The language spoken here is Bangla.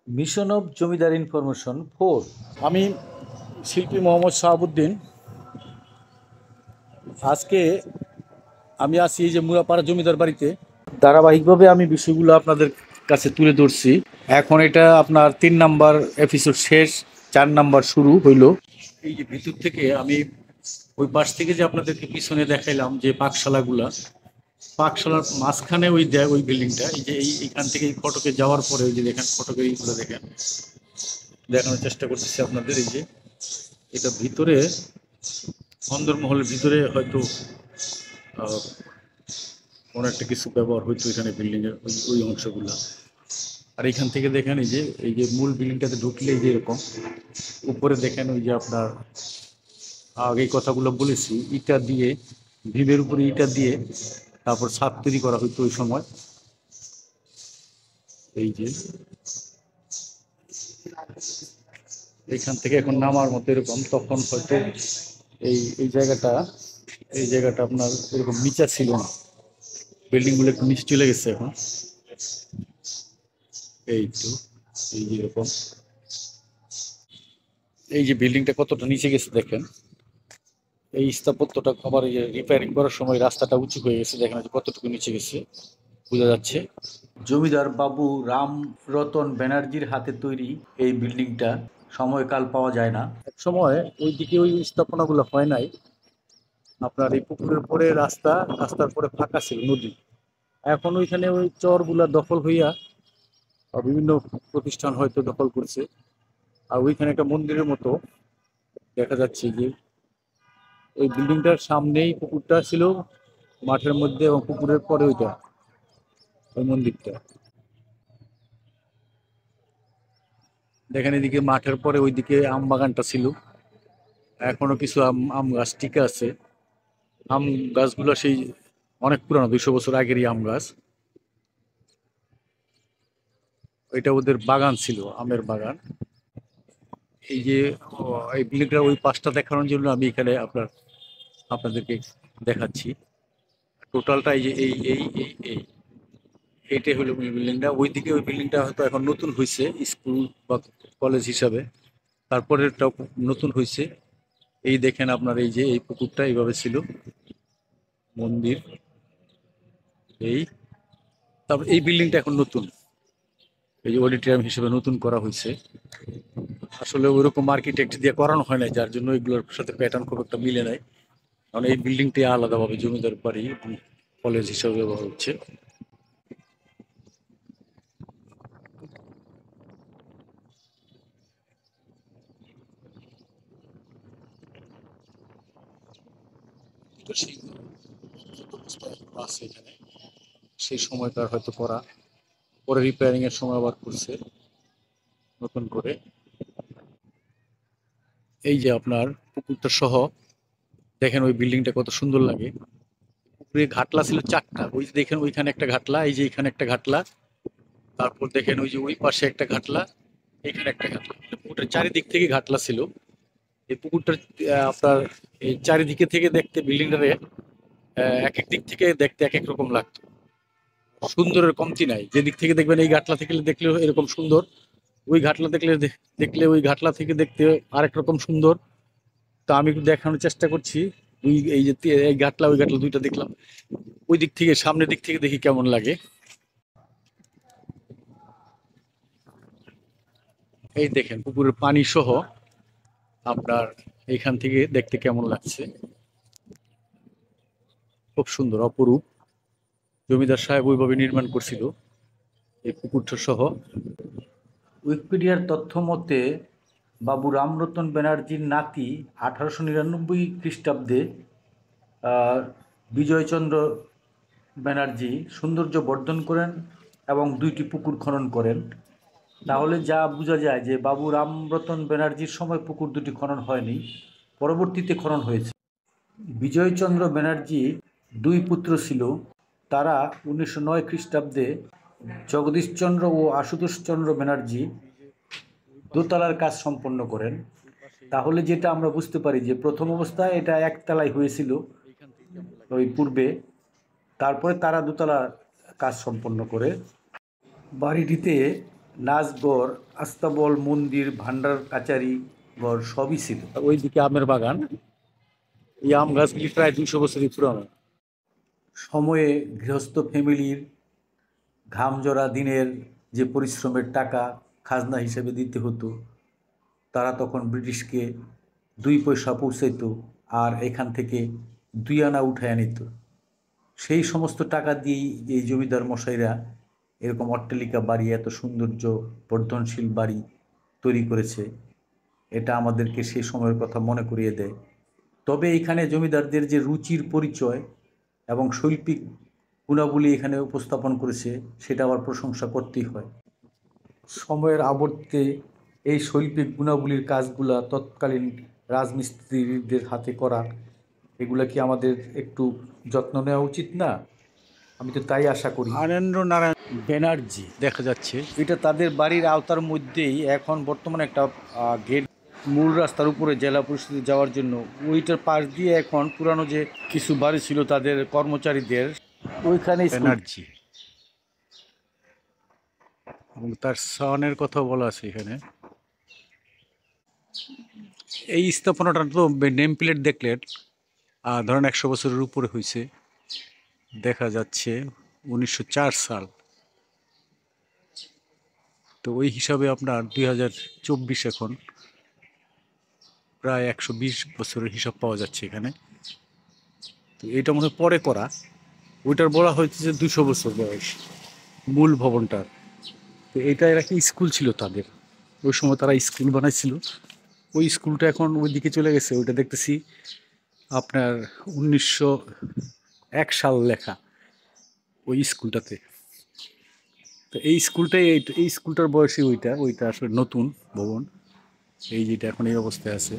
Mission of zamindar information 4। আমি শিল্পী মোহাম্মদ শাহাবুদ্দিন। আজকে আমি আছি এই যে মুরাপাড়া জমিদার বাড়িতে। ধারাবাহিকভাবে আমি বিষয়গুলো আপনাদের কাছে তুলে ধরছি। এখন এটা আপনার 3 নাম্বার এপিসোড শেষ, 4 নাম্বার শুরু হইল। এই যে ভিতর থেকে আমি ওই পাশ থেকে যে আপনাদেরকে পিছনে দেখাইলাম যে পাকশালাগুলা, পাকশালার মাঝখানে ওই বিল্ডিংটা, এই যে এইখান থেকে এই ফটকে যাওয়ার পরে ওই যে দেখেন ফটকের এইগুলো দেখেন, দেখানোর চেষ্টা করতেছি আপনাদের। এই যে এটা ভিতরে অন্দরমহলের ভিতরে হয়তো আহ, কোনো একটা কিছু ব্যবহার হইতো এখানে বিল্ডিং এর ওই অংশগুলো। আর এখান থেকে দেখেন এই যে মূল বিল্ডিংটাতে ঢুকলে এই যে এরকম উপরে দেখেন ওই যে আপনার আগে কথাগুলো বলেছি, ইটা দিয়ে, ভিমের উপরে ইটা দিয়ে তারপর ছাদ তৈরি করা হইতো ওই সময়। এই যে এখান থেকে এখন নামার মতো এরকম, তখন হয়তো এই এই জায়গাটা আপনার এরকম নিচা ছিল না, বিল্ডিং গুলো একটু নিচে চলে গেছে এখন। এই তো এই যে এরকম, এই যে বিল্ডিংটা কতটা নিচে গেছে দেখেন। এই স্থাপত্যটা আবার রিপেয়ারিং করার সময় রাস্তাটা উঁচু হয়ে গেছে, দেখেন যে কতটুকু নিচে গেছে বোঝা যাচ্ছে। জমিদার বাবু রামরতন ব্যানার্জির হাতে তৈরি এই বিল্ডিংটা, সময়কাল পাওয়া যায় না। এক সময় ওইদিকে ওই স্থাপনাগুলো হয় নাই, আপনার এই পুকুরের পরে রাস্তার পরে ফাঁকা ছিল নদী। এখন ওইখানে ওই চরগুলা দখল হইয়া বিভিন্ন প্রতিষ্ঠান হয়তো দখল করছে। আর ওইখানে একটা মন্দিরের মতো দেখা যাচ্ছে যে ওই বিল্ডিংটার সামনেই পুকুরটা ছিল মাঠের মধ্যে, এবং পুকুরের পরে ওই মন্দিরটা দেখেন। এদিকে মাঠের পরে ওইদিকে আম বাগানটা ছিল, এখনো কিছু আম গাছ টিকে আছে। আম গাছগুলো সেই অনেক পুরানো, 200 বছর আগেরই আম গাছ। এটা ওদের বাগান ছিল, আমের বাগান। এই যে এই বিল্ডিংটার ওই পাশটা দেখানোর জন্য আমি এখানে আপনাদেরকে দেখাচ্ছি। টোটালটা এই যে এই এইটাই হলো ওই বিল্ডিংটা। ওইদিকে ওই বিল্ডিংটা হয়তো এখন নতুন হয়েছে স্কুল বা কলেজ হিসাবে, তারপরেরটাও নতুন হয়েছে। এই দেখেন আপনার এই যে এই পুকুরটা এইভাবে ছিল, মন্দির। এই তারপর এই বিল্ডিংটা এখন নতুন, এই যে অডিটোরিয়াম হিসেবে নতুন করা হয়েছে। আসলে ওইরকম আর্কিটেক্ট দিয়ে করানো হয় না, যার জন্য এগুলোর সাথে প্যাটার্ন খুব একটা মিলে নাই। কারণ এই বিল্ডিংটি আলাদাভাবে জমিদার বাড়ি এবং কলেজ হিসেবে ব্যবহার হচ্ছে। তো সেই আছে এখানে, সেই সময়কার হয়তো করা, পরে রিপেয়ারিং এর সময় আবার করছে নতুন করে। এই যে আপনার পুকুরটা সহ দেখেন ওই বিল্ডিংটা কত সুন্দর লাগে। পুকুরে ঘাটলা ছিল 4টা, ওই যে দেখেন ওইখানে একটা ঘাটলা, এই যে এখানে একটা ঘাটলা, তারপর দেখেন ওই যে ওই পাশে একটা ঘাটলা, এখানে একটা ঘাটলা। পুকুরটার চারিদিক থেকে ঘাটলা ছিল। এই পুকুরটার আপনার এই চারিদিকে থেকে দেখতে বিল্ডিংটারে এক এক দিক থেকে দেখতে এক এক রকম লাগতো। সুন্দরের কমতি নাই, যেদিক থেকে দেখবেন এই ঘাটলা থেকে দেখলেও এরকম সুন্দর, ওই ঘাটলা দেখলে ওই ঘাটলা থেকে দেখতে আরেক রকম সুন্দর। তা আমি একটু দেখানোর চেষ্টা করছি। এই যে এই ঘাটলা ওই ঘাটলা দুইটা দেখলাম, ওই দিক থেকে সামনের দিক থেকে দেখি কেমন লাগে। এই দেখেন পুকুরের পানি সহ আপনার এইখান থেকে দেখতে কেমন লাগছে, খুব সুন্দর অপরূপ। জমিদার সাহেব ওইভাবে নির্মাণ করছিল এই পুকুরটা সহ। উইকিপিডিয়ার তথ্য মতে বাবু রামরতন ব্যানার্জির নাতি 1899 খ্রিস্টাব্দে বিজয়চন্দ্র ব্যানার্জি সৌন্দর্য বর্ধন করেন এবং 2টি পুকুর খনন করেন। তাহলে যা বোঝা যায় যে বাবু রামরতন ব্যানার্জির সময় পুকুর 2টি খনন হয়নি, পরবর্তীতে খনন হয়েছে। বিজয়চন্দ্র ব্যানার্জি 2 পুত্র ছিল। তারা 1909 খ্রিস্টাব্দে জগদীশচন্দ্র ও আশুতোষচন্দ্র ব্যানার্জি দোতলার কাজ সম্পন্ন করেন। তাহলে যেটা আমরা বুঝতে পারি যে প্রথম অবস্থায় এটা একতলায় হয়েছিল ওই পূর্বে, তারপরে তারা দোতলার কাজ সম্পন্ন করে। বাড়িটিতে নাচঘর, আস্তাবল, মন্দির, ভান্ডার, কাচারি ঘর সবই ছিল। ওইদিকে আমের বাগান। এই আম গাছগুলি প্রায় 200 বছরই পুরানো। সময়ে গৃহস্থ ফ্যামিলির ঘামজরা দিনের যে পরিশ্রমের টাকা খাজনা হিসেবে দিতে হতো, তারা তখন ব্রিটিশকে 2 পয়সা পৌঁছাইতো, আর এখান থেকে 2 আনা উঠায় নিত। সেই সমস্ত টাকা দিয়েই এই জমিদার মশাইরা এরকম অট্টালিকা বাড়ি, এত সৌন্দর্য বর্ধনশীল বাড়ি তৈরি করেছে। এটা আমাদেরকে সেই সময়ের কথা মনে করিয়ে দেয়। তবে এখানে জমিদারদের যে রুচির পরিচয় এবং শৈল্পিক গুণাবলী এখানে উপস্থাপন করেছে, সেটা আবার প্রশংসা করতেই হয়। সময়ের আবর্তে এই শৈল্পিক গুণাবলীর কাজগুলা তৎকালীন রাজমিস্ত্রিদের হাতে করা, এগুলা কি আমাদের একটু যত্ন নেওয়া উচিত না? আমি তো তাই আশা করি। আনন্দ নারায়ণ ব্যানার্জি দেখা যাচ্ছে। এটা তাদের বাড়ির আওতার মধ্যেই এখন বর্তমানে একটা গেট, মূল রাস্তার উপরে জেলা পরিষদে যাওয়ার জন্য, ওইটার পাশ দিয়ে এখন পুরানো যে কিছু বাড়ি ছিল তাদের কর্মচারীদের, ওইখানে ব্যানার্জি এবং তার সনের কথা বলা আছে এখানে। এই স্থাপনাটা তো নেম প্লেট দেখলে ধরেন 100 বছরের উপরে হয়েছে। দেখা যাচ্ছে 1904 সাল। তো ওই হিসাবে আপনার 2024 এখন, প্রায় 120 বছরের হিসাব পাওয়া যাচ্ছে এখানে। তো এটা মনে হয় পরে করা। ওইটার বলা হয়েছে যে 200 বছর বয়স মূল ভবনটার। তো এটা এরা কি স্কুল ছিল তাদের, ওই সময় তারা স্কুল বানাইছিল। ওই স্কুলটা এখন ওইদিকে চলে গেছে। ওইটা দেখতেছি আপনার 1901 সাল লেখা ওই স্কুলটাতে। তো এই স্কুলটাই, এই স্কুলটার বয়সী ওইটা আসলে নতুন ভবন, এই যেটা এখন এই অবস্থায় আছে।